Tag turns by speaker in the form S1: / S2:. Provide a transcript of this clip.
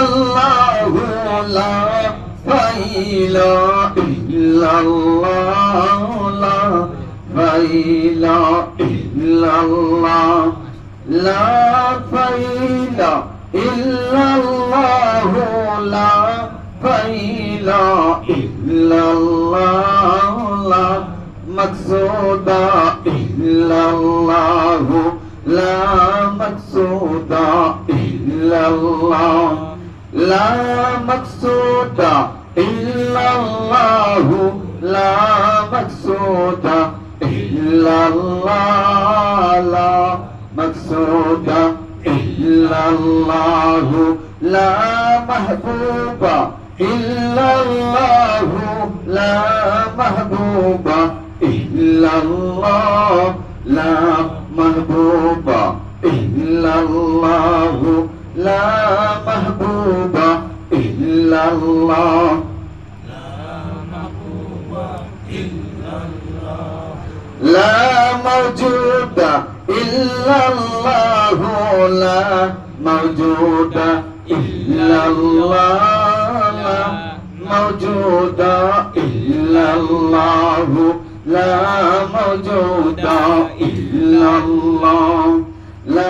S1: ইল্লাল্লাহু লা ইলাহা ইল্লাল্লাহ লা ইলাহা ইল্লাল্লাহ লা ইলাহা ইল্লাল্লাহ লা ইলাহা ইল্লাল্লাহ লা মাকসুদা ইল্লাল্লাহ লা মাকসুদা ইল্লাল্লাহ লা মাকসুদা ইল্লাল্লাহ লা মাকসুদা ইল্লাল্লাহ লা মাকসুদা ইল্লাল্লাহ লা মাহবুবা ইল্লাল্লাহ লা মাহবুবা ইল্লাল্লাহ লা মাহবুবা ইল্লাল্লাহ লা মাহবুবা ইল্লাল্লাহ لا موجود إلا الله لا موجود إلا الله لا موجود إلا الله لا موجود إلا الله لا